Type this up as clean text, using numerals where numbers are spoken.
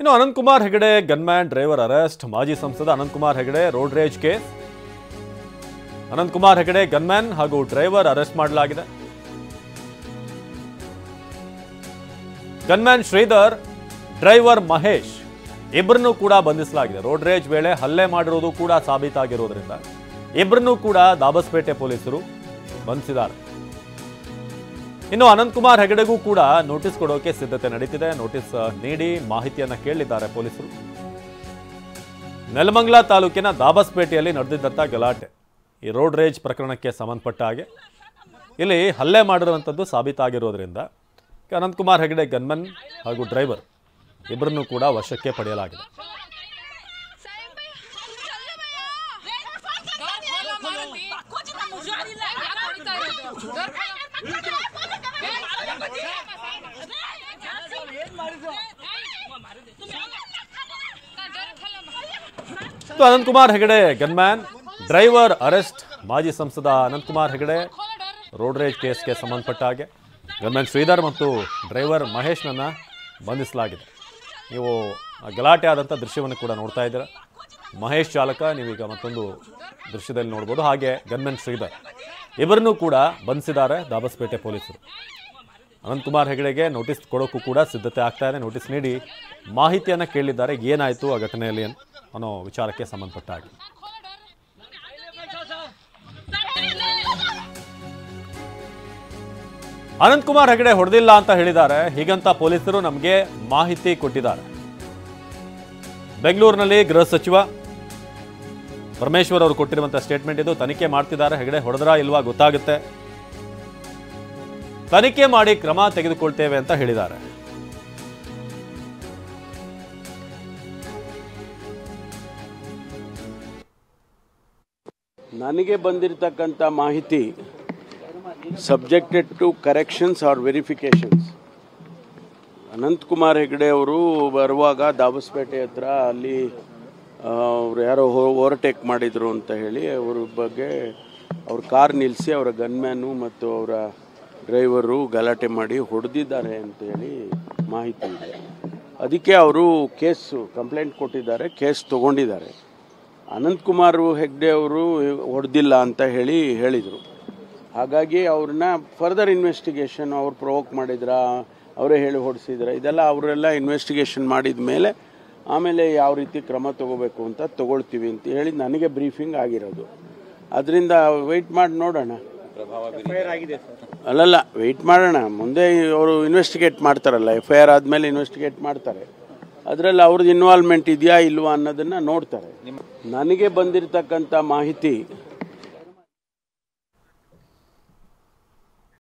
ಇನ್ನು Anantkumar Hegde gunman driver arrest. ಮಾಜಿ ಸಂಸದ Anantkumar Hegde road rage case. Anantkumar Hegde gunman ಹಾಗೂ ಡ್ರೈವರ್ ಅರೆಸ್ಟ್ ಮಾಡಲಾಗಿದೆ. ಗನ್ಮ್ಯಾನ್ ಶ್ರೀಧರ್, ಡ್ರೈವರ್ ಮಹೇಶ್ ಇಬ್ಬರನ್ನೂ ಕೂಡ ಬಂಧಿಸಲಾಗಿದೆ. ರೋಡ್ ರೇಜ್ ವೇಳೆ ಹಲ್ಲೆ ಮಾಡಿರುವುದು ಕೂಡ ಸಾಬೀತಾಗಿರೋದ್ರಿಂದ ಇಬ್ಬರನ್ನೂ ಕೂಡ ದಾಬಸ್ಪೇಟೆ ಪೊಲೀಸರು ಬಂಧಿಸಿದ್ದಾರೆ. ಇನ್ನು ಅನಂತಕುಮಾರ್ ಹೆಗಡೆಗೂ ಕೂಡ ನೋಟಿಸ್ ಕೊಡೋಕೆ ಸಿದ್ಧತೆ ನಡೀತಿದೆ. ನೋಟಿಸ್ ನೀಡಿ ಮಾಹಿತಿಯನ್ನ ಕೇಳಿದ್ದಾರೆ ಪೊಲೀಸರು. ನೆಲಮಂಗಲ ತಾಲೂಕಿನ ದಾಬಸ್ಪೇಟೆಯಲ್ಲಿ ನಡೆದಿದ್ದಂಥ ಗಲಾಟೆ, ಈ ರೋಡ್ ರೇಜ್ ಪ್ರಕರಣಕ್ಕೆ ಸಂಬಂಧಪಟ್ಟ ಹಾಗೆ ಇಲ್ಲಿ ಹಲ್ಲೆ ಮಾಡಿರುವಂಥದ್ದು ಸಾಬೀತಾಗಿರೋದ್ರಿಂದ ಅನಂತಕುಮಾರ್ ಹೆಗಡೆ ಗನ್ಮನ್ ಹಾಗೂ ಡ್ರೈವರ್ ಇಬ್ಬರನ್ನೂ ಕೂಡ ವಶಕ್ಕೆ ಪಡೆಯಲಾಗಿದೆ. Anantkumar Hegde gunman, driver arrest. ಮಾಜಿ ಸಂಸದ ಅನಂತಕುಮಾರ್ ಹೆಗಡೆ ರೋಡ್ ರೇಜ್ ಕೇಸ್ಗೆ ಸಂಬಂಧಪಟ್ಟ ಹಾಗೆ ಗನ್ಮ್ಯಾನ್ ಶ್ರೀಧರ್ ಮತ್ತು ಡ್ರೈವರ್ ಮಹೇಶ್ನನ್ನ ಬಂಧಿಸಲಾಗಿದೆ. ನೀವು ಗಲಾಟೆ ಆದಂಥ ದೃಶ್ಯವನ್ನು ಕೂಡ ನೋಡ್ತಾ ಇದ್ದೀರಾ. ಮಹೇಶ್ ಚಾಲಕ ನೀವೀಗ ಮತ್ತೊಂದು ದೃಶ್ಯದಲ್ಲಿ ನೋಡ್ಬೋದು. ಹಾಗೆ ಗನ್ಮ್ಯಾನ್ ಶ್ರೀಧರ್ ಇಬ್ಬರನ್ನೂ ಕೂಡ ಬಂಧಿಸಿದ್ದಾರೆ ದಾಬಸ್ಪೇಟೆ ಪೊಲೀಸರು. ಅನಂತಕುಮಾರ್ ಹೆಗಡೆಗೆ ನೋಟಿಸ್ ಕೊಡೋಕ್ಕೂ ಕೂಡ ಸಿದ್ಧತೆ ಆಗ್ತಾ ಇದೆ. ನೋಟಿಸ್ ನೀಡಿ ಮಾಹಿತಿಯನ್ನು ಕೇಳಿದ್ದಾರೆ, ಏನಾಯಿತು ಆ ಘಟನೆಯಲ್ಲಿ ಅನ್ನೋ ವಿಚಾರಕ್ಕೆ ಸಂಬಂಧಪಟ್ಟ ಹಾಗೆ. ಅನಂತಕುಮಾರ್ ಹೆಗಡೆ ಹೊಡೆದಿಲ್ಲ ಅಂತ ಹೇಳಿದ್ದಾರೆ. ಹೀಗಂತ ಪೊಲೀಸರು ನಮಗೆ ಮಾಹಿತಿ ಕೊಟ್ಟಿದ್ದಾರೆ. ಬೆಂಗಳೂರಿನಲ್ಲಿ ಗೃಹ ಸಚಿವ ಪರಮೇಶ್ವರ್ ಅವರು ಕೊಟ್ಟಿರುವಂತಹ ಸ್ಟೇಟ್ಮೆಂಟ್ ಇದು. ತನಿಖೆ ಮಾಡ್ತಿದ್ದಾರೆ, ಹೆಗಡೆ ಹೊಡೆದ್ರಾ ಇಲ್ವಾ ಗೊತ್ತಾಗುತ್ತೆ, ತನಿಖೆ ಮಾಡಿ ಕ್ರಮ ತೆಗೆದುಕೊಳ್ತೇವೆ ಅಂತ ಹೇಳಿದ್ದಾರೆ. ನನಗೆ ಬಂದಿರತಕ್ಕಂಥ ಮಾಹಿತಿ subjected to corrections or verifications. Anantkumar Hegde ಅವರು ಬರುವಾಗ ದಾಬಸ್ಪೇಟೆ ಹತ್ರ ಅಲ್ಲಿ ಅವರು ಯಾರೋ ಓವರ್ಟೇಕ್ ಮಾಡಿದರು ಅಂತ ಹೇಳಿ ಅವ್ರ ಬಗ್ಗೆ ಅವ್ರ ಕಾರ್ ನಿಲ್ಲಿಸಿ ಅವರ ಗನ್ಮ್ಯಾನು ಮತ್ತು ಅವರ ಡ್ರೈವರು ಗಲಾಟೆ ಮಾಡಿ ಹೊಡೆದಿದ್ದಾರೆ ಅಂತ ಹೇಳಿ ಮಾಹಿತಿ ಇದೆ. ಅದಕ್ಕೆ ಅವರು ಕಂಪ್ಲೇಂಟ್ ಕೊಟ್ಟಿದ್ದಾರೆ, ಕೇಸ್ ತೊಗೊಂಡಿದ್ದಾರೆ. ಅನಂತಕುಮಾರ್ ಹೆಗ್ಡೆ ಅವರು ಹೊಡೆದಿಲ್ಲ ಅಂತ ಹೇಳಿದರು. ಹಾಗಾಗಿ ಅವ್ರನ್ನ ಫರ್ದರ್ ಇನ್ವೆಸ್ಟಿಗೇಷನ್, ಅವ್ರು ಪ್ರೊವೋಕ್ ಮಾಡಿದ್ರಾ, ಅವರೇ ಹೇಳಿ ಹೊಡೆಸಿದ್ರ, ಇದೆಲ್ಲ ಅವರೆಲ್ಲ ಇನ್ವೆಸ್ಟಿಗೇಷನ್ ಮಾಡಿದ ಮೇಲೆ ಆಮೇಲೆ ಯಾವ ರೀತಿ ಕ್ರಮ ತಗೋಬೇಕು ಅಂತ ತಗೊಳ್ತೀವಿ ಅಂತ ಹೇಳಿ ನನಗೆ ಬ್ರೀಫಿಂಗ್ ಆಗಿರೋದು. ಅದರಿಂದ ವೆಯ್ಟ್ ಮಾಡಿ ನೋಡೋಣ. ಅಲ್ಲಲ್ಲ, ವೆಯ್ಟ್ ಮಾಡೋಣ. ಮುಂದೆ ಅವರು ಇನ್ವೆಸ್ಟಿಗೇಟ್ ಮಾಡ್ತಾರಲ್ಲ, FIR ಆದಮೇಲೆ ಇನ್ವೆಸ್ಟಿಗೇಟ್ ಮಾಡ್ತಾರೆ. ಅದರಲ್ಲಿ ಅವ್ರದ್ದು ಇನ್ವಾಲ್ವ್ಮೆಂಟ್ ಇದೆಯಾ ಇಲ್ವಾ ಅನ್ನೋದನ್ನು ನೋಡ್ತಾರೆ. ನನಗೆ ಬಂದಿರತಕ್ಕಂಥ ಮಾಹಿತಿ